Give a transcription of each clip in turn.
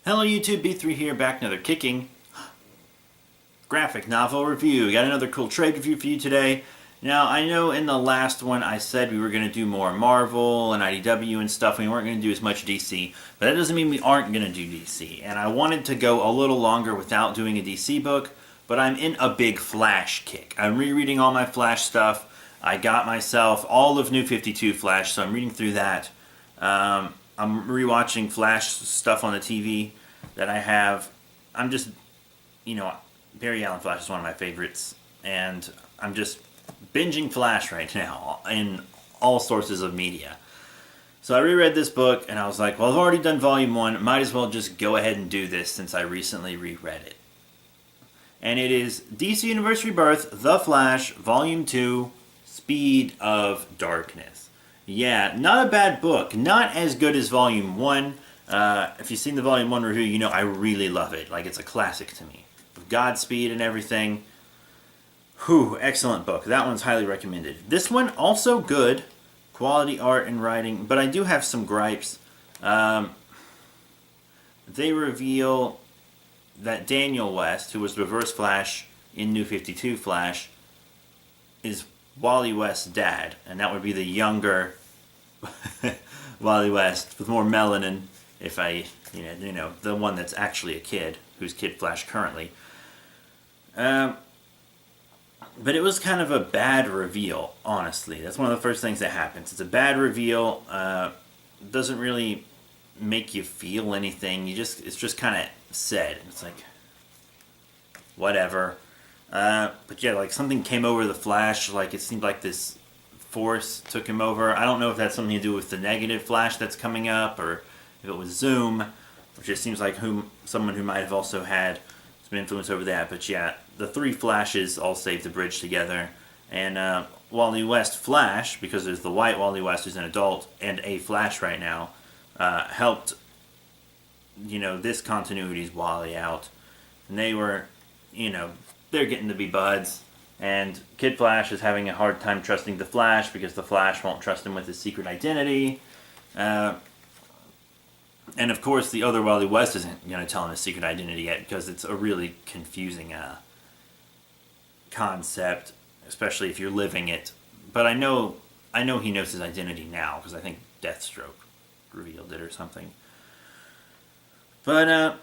Hello YouTube, B3 here, back another kicking graphic novel review. Got another cool trade review for you today. Now, I know in the last one I said we were going to do more Marvel and IDW and stuff. We weren't going to do as much DC, but that doesn't mean we aren't going to do DC. And I wanted to go a little longer without doing a DC book, but I'm in a big Flash kick. I'm rereading all my Flash stuff. I got myself all of New 52 Flash, so I'm reading through that. I'm rewatching Flash stuff on the TV that I have. I'm just, Barry Allen Flash is one of my favorites, and I'm just binging Flash right now in all sources of media. So I reread this book, and I was like, well, I've already done Volume 1, might as well just go ahead and do this since I recently reread it. And it is DC Universe Rebirth, The Flash, Volume 2, Speed of Darkness. Yeah, not a bad book. Not as good as Volume 1. If you've seen the Volume 1 review, you know I really love it. Like, it's a classic to me. With Godspeed and everything. Whew, excellent book. That one's highly recommended. This one, also good. Quality art and writing. But I do have some gripes. They reveal that Daniel West, who was Reverse Flash in New 52 Flash, is Wally West's dad, and that would be the younger Wally West with more melanin. If I, the one that's actually a kid, who's Kid Flash currently. But it was kind of a bad reveal, honestly. That's one of the first things that happens. It's a bad reveal. Doesn't really make you feel anything. It's just kind of said. It's like, whatever. But yeah, like something came over the Flash, like it seemed like this force took him over. I don't know if that's something to do with the negative Flash that's coming up, or if it was Zoom, which just seems like someone who might have also had some influence over that. But yeah, the three Flashes all saved the bridge together, and Wally West Flash, because there's the white Wally West who's an adult, and a Flash right now, helped, this continuity's Wally out, and they were, they're getting to be buds, and Kid Flash is having a hard time trusting the Flash because the Flash won't trust him with his secret identity. And of course, the other Wally West isn't going to tell him his secret identity yet because it's a really confusing concept, especially if you're living it. But I know he knows his identity now because I think Deathstroke revealed it or something. But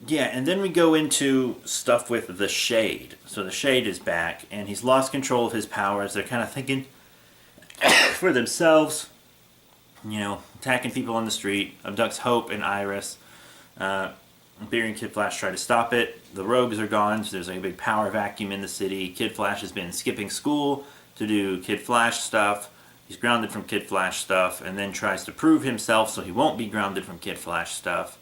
yeah, and then we go into stuff with the Shade. So the Shade is back, and he's lost control of his powers. They're kind of thinking for themselves, attacking people on the street, abducts Hope and Iris. Barry and Kid Flash try to stop it. The rogues are gone, so there's like a big power vacuum in the city. Kid Flash has been skipping school to do Kid Flash stuff. He's grounded from Kid Flash stuff, and then tries to prove himself so he won't be grounded from Kid Flash stuff.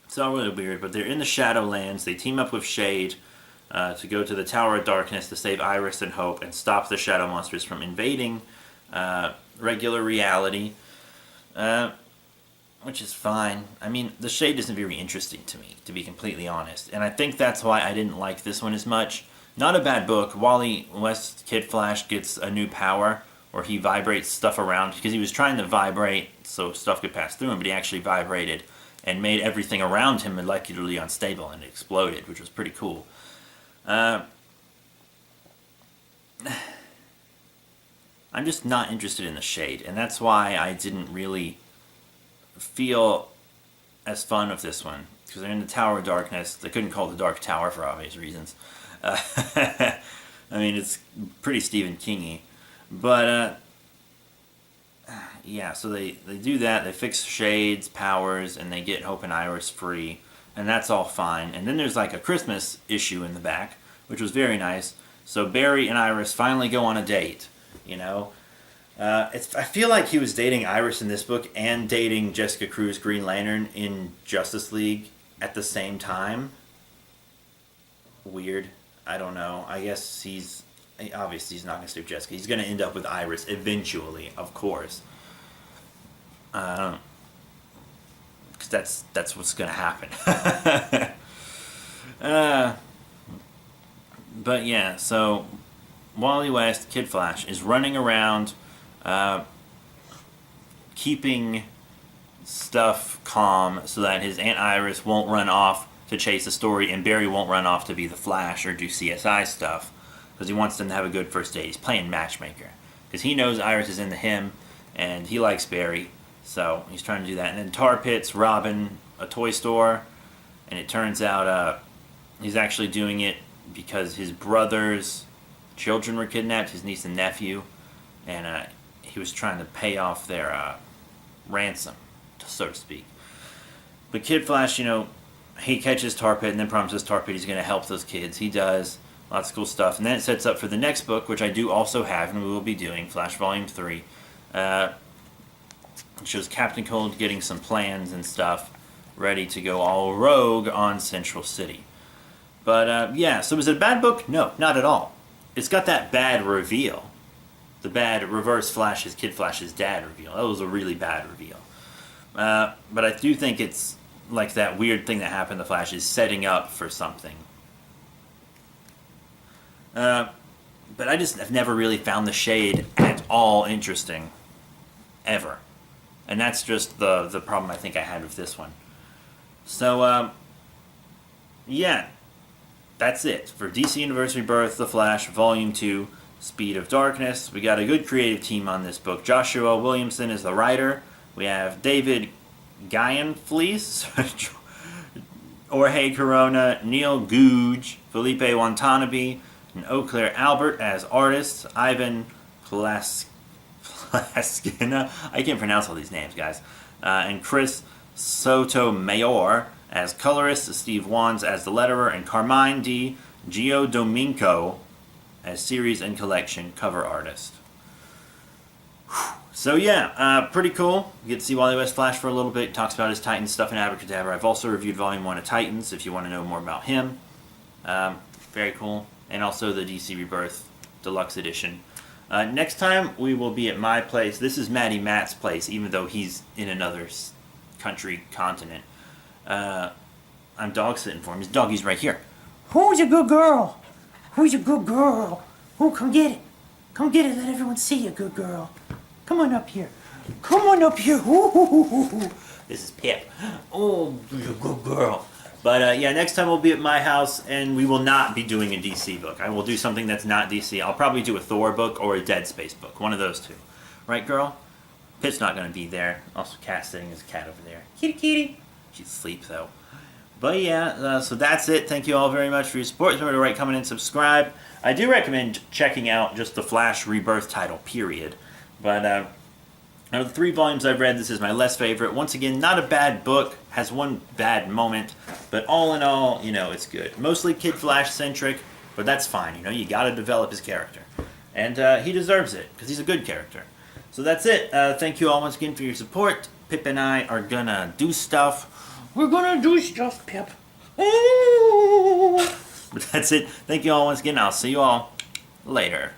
It's all really weird, but they're in the Shadowlands. They team up with Shade to go to the Tower of Darkness to save Iris and Hope and stop the Shadow Monsters from invading regular reality, which is fine. I mean, the Shade isn't very interesting to me, to be completely honest, and I think that's why I didn't like this one as much. Not a bad book. Wally West Kid Flash gets a new power where he vibrates stuff around, because he was trying to vibrate so stuff could pass through him, but he actually vibrated and made everything around him molecularly unstable, and it exploded, which was pretty cool. I'm just not interested in the Shade, and that's why I didn't really feel as fun with this one, because they're in the Tower of Darkness. They couldn't call it the Dark Tower for obvious reasons. I mean, it's pretty Stephen King-y. But, yeah, so they do that. They fix Shade's powers, and they get Hope and Iris free, and that's all fine. And then there's like a Christmas issue in the back, which was very nice. So Barry and Iris finally go on a date, I feel like he was dating Iris in this book and dating Jessica Cruz Green Lantern in Justice League at the same time. Weird. I don't know. I guess obviously he's not going to sleep with Jessica. He's going to end up with Iris eventually, of course. Because that's what's going to happen. But yeah, so Wally West, Kid Flash, is running around keeping stuff calm so that his Aunt Iris won't run off to chase the story, and Barry won't run off to be the Flash or do CSI stuff, because he wants them to have a good first date. He's playing matchmaker because he knows Iris is into him and he likes Barry, so he's trying to do that. And then Tar Pit's robbing a toy store, and it turns out he's actually doing it because his brother's children were kidnapped, his niece and nephew, and he was trying to pay off their ransom, so to speak. But Kid Flash, he catches Tar Pit and then promises Tar Pit he's going to help those kids. He does. Lots of cool stuff. And then it sets up for the next book, which I do also have, and we will be doing, Flash Volume 3. It shows Captain Cold getting some plans and stuff ready to go all rogue on Central City. But, so was it a bad book? No, not at all. It's got that bad reveal. The bad Reverse Flash's Kid Flash's dad reveal. That was a really bad reveal. But I do think it's like that weird thing that happened to Flash is setting up for something. But I just have never really found the shade at all interesting. Ever. And that's just the problem I think I had with this one. So, that's it. For DC Universe Rebirth, The Flash, Volume 2, Speed of Darkness. We got a good creative team on this book. Joshua Williamson is the writer. We have David Guyanfleece, Jorge Corona, Neil Googe, Felipe Watanabe, and Eau Claire Albert as artists. Ivan Plaskina, I can't pronounce all these names, guys. And Chris Sotomayor as colorist, Steve Wands as the letterer, and Carmine D. Giodomenico as series and collection cover artist. So pretty cool. You get to see Wally West Flash for a little bit. Talks about his Titans stuff in Abracadabra. I've also reviewed Volume 1 of Titans if you want to know more about him. Very cool. And also the DC Rebirth Deluxe Edition. Next time we will be at my place. This is Matty Matt's place, even though he's in another country, continent. I'm dog sitting for him. His doggy's right here. Who's a good girl? Who's a good girl? Oh, come get it. Come get it. Let everyone see you, good girl. Come on up here. Come on up here. Ooh. This is Pip. Oh, you're a good girl. But next time we'll be at my house, and we will not be doing a DC book. I will do something that's not DC. I'll probably do a Thor book or a Dead Space book. One of those two. Right, girl? Pip's not going to be there. Also, Cat sitting. There's a cat over there. Kitty, kitty. She's asleep, though. But so that's it. Thank you all very much for your support. Remember to rate, comment, and subscribe. I do recommend checking out just the Flash Rebirth title, period. But out of the 3 volumes I've read, this is my less favorite. Once again, not a bad book. Has one bad moment. But all in all, it's good. Mostly Kid Flash-centric, but that's fine. You got to develop his character. And he deserves it, because he's a good character. So that's it. Thank you all once again for your support. Pip and I are going to do stuff. We're gonna do stuff, Pip. But that's it. Thank you all once again. I'll see you all later.